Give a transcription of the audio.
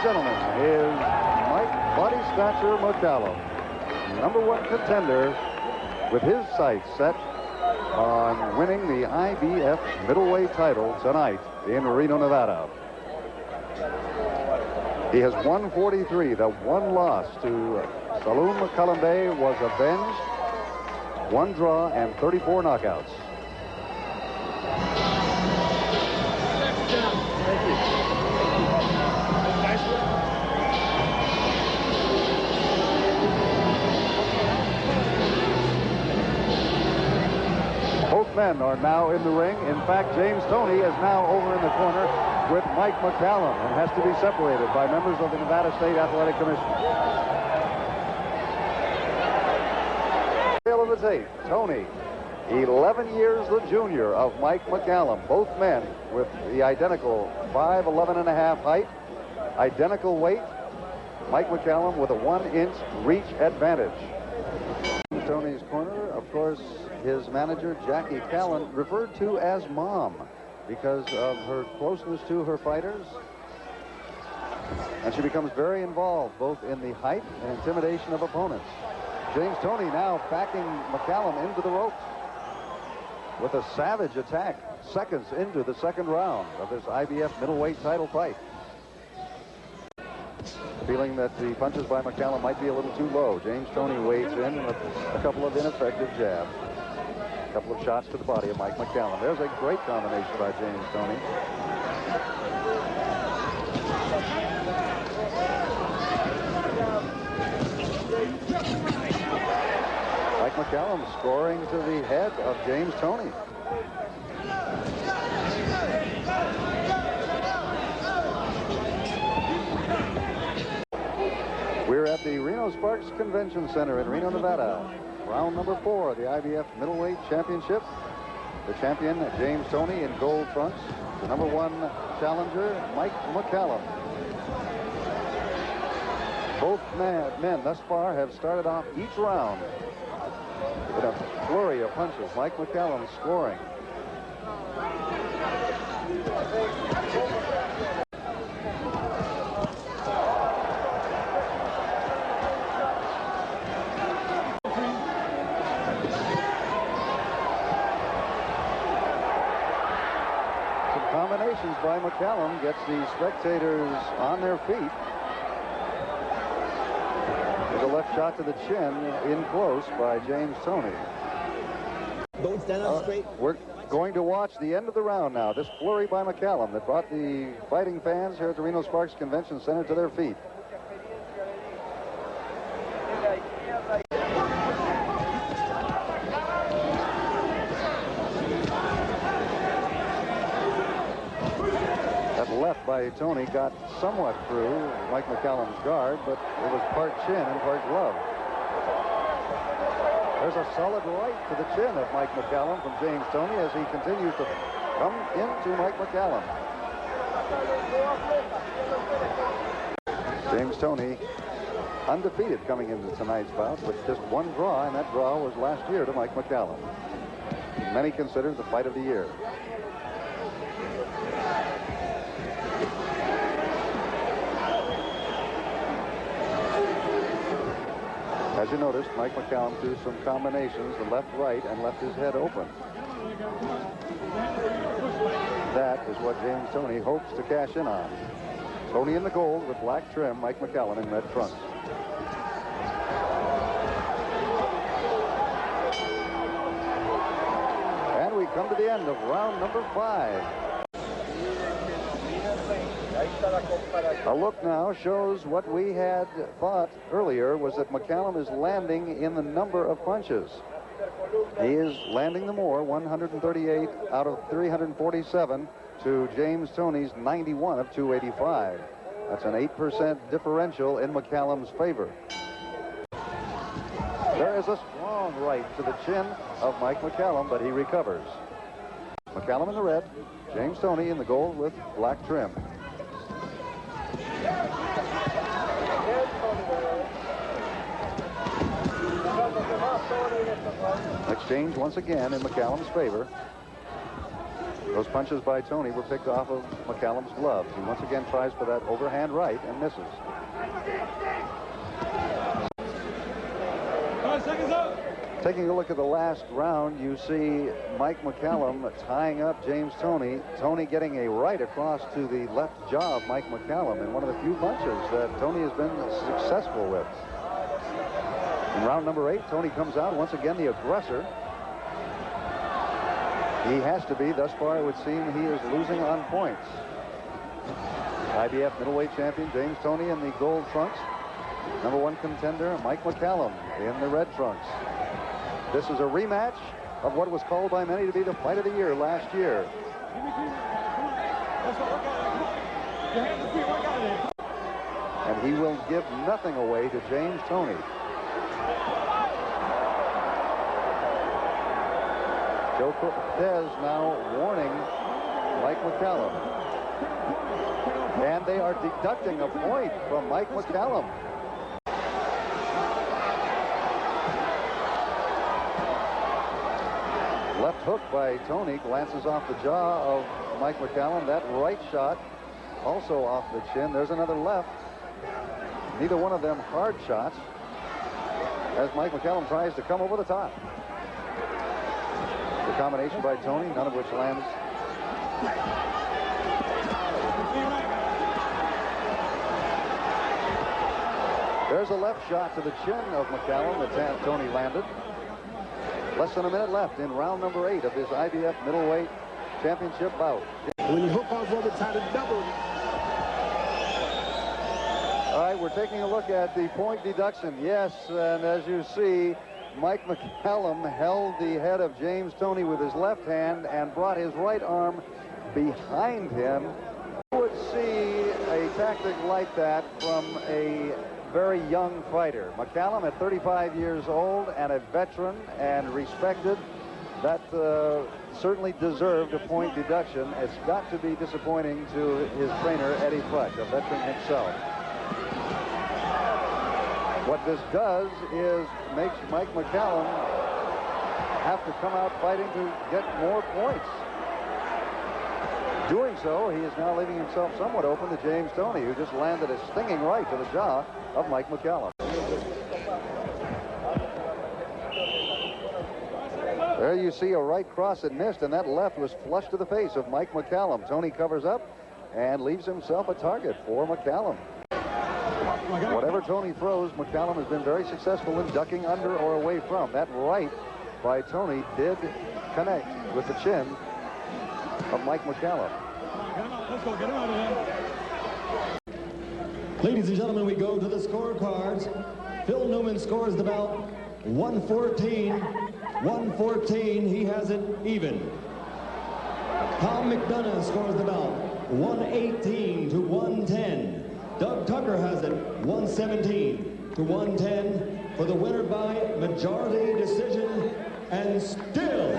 gentlemen, is Mike Body Snatcher McCallum, #1 contender, with his sights set on winning the IBF middleweight title tonight in Reno, Nevada. He has won 43. The one loss to Toney McCallum II was avenged. 1 draw and 34 knockouts. Both men are now in the ring. In fact, James Toney is now over in the corner with Mike McCallum and has to be separated by members of the Nevada State Athletic Commission. Tail of the tape, Toney, 11 years the junior of Mike McCallum. Both men with the identical 5'11.5" height, identical weight. Mike McCallum with a 1-inch reach advantage. Toney's corner, of course, his manager, Jackie Callan, referred to as Mom because of her closeness to her fighters. And she becomes very involved both in the height and intimidation of opponents. James Toney now backing McCallum into the ropes with a savage attack seconds into the second round of this IBF middleweight title fight. Feeling that the punches by McCallum might be a little too low, James Toney wades in with a couple of ineffective jabs. A couple of shots to the body of Mike McCallum. There's a great combination by James Toney. Mike McCallum scoring to the head of James Toney. We're at the Reno Sparks Convention Center in Reno, Nevada. Round number 4 of the IBF Middleweight Championship. The champion, James Toney, in gold trunks. The #1 challenger, Mike McCallum. Both men thus far have started off each round with a flurry of punches. Mike McCallum scoring. Combinations by McCallum gets the spectators on their feet. There's a left shot to the chin in close by James Toney. Don't stand up straight. We're going to watch the end of the round now. This flurry by McCallum that brought the fighting fans here at the Reno Sparks Convention Center to their feet. Left by Toney got somewhat through Mike McCallum's guard, but it was part chin and part glove. There's a solid right to the chin of Mike McCallum from James Toney as he continues to come into Mike McCallum. James Toney undefeated coming into tonight's bout with just 1 draw, and that draw was last year to Mike McCallum. Many consider the fight of the year. As you noticed, Mike McCallum threw some combinations, the left, right, and left his head open. That is what James Toney hopes to cash in on. Toney in the gold with black trim, Mike McCallum in red trunks. And we come to the end of round number 5. A look now shows what we had thought earlier was that McCallum is landing in the number of punches. He is landing the more, 138 out of 347 to James Toney's 91 of 285. That's an 8% differential in McCallum's favor. There is a strong right to the chin of Mike McCallum, but he recovers. McCallum in the red, James Toney in the gold with black trim. Exchange once again in McCallum's favor. Those punches by Toney were picked off of McCallum's gloves. He once again tries for that overhand right and misses. 5 seconds up. Taking a look at the last round, you see Mike McCallum tying up James Toney. Toney getting a right across to the left jaw of Mike McCallum in one of the few punches that Toney has been successful with. In round number 8, Toney comes out once again the aggressor. He has to be. Thus far, it would seem he is losing on points. IBF middleweight champion James Toney in the gold trunks. Number 1 contender Mike McCallum in the red trunks. This is a rematch of what was called by many to be the fight of the year last year. And he will give nothing away to James Toney. Joe Cortez now warning Mike McCallum. And they are deducting a point from Mike McCallum. Left hook by Toney glances off the jaw of Mike McCallum. That right shot also off the chin. There's another left. Neither one of them hard shots as Mike McCallum tries to come over the top. The combination by Toney, none of which lands. There's a left shot to the chin of McCallum that Toney landed. Less than a minute left in round number 8 of this IBF middleweight championship bout. When you hook off over, try to double. All right, we're taking a look at the point deduction. Yes, and as you see, Mike McCallum held the head of James Toney with his left hand and brought his right arm behind him. You would see a tactic like that from a very young fighter. McCallum at 35 years old and a veteran and respected. That certainly deserved a point deduction. It's got to be disappointing to his trainer, Eddie Fletch, a veteran himself. What this does is makes Mike McCallum have to come out fighting to get more points. Doing so, he is now leaving himself somewhat open to James Toney, who just landed a stinging right to the jaw of Mike McCallum. There you see a right cross that missed, and that left was flush to the face of Mike McCallum. Toney covers up and leaves himself a target for McCallum. Whatever Toney throws, McCallum has been very successful in ducking under or away from. That right by Toney did connect with the chin of Mike McCallum. Let's go, get him out of here. Ladies and gentlemen, we go to the scorecards. Phil Newman scores the bout 114. 114, he has it even. Tom McDonough scores the bout 118 to 110. Doug Tucker has it 117 to 110 for the winner by majority decision, and still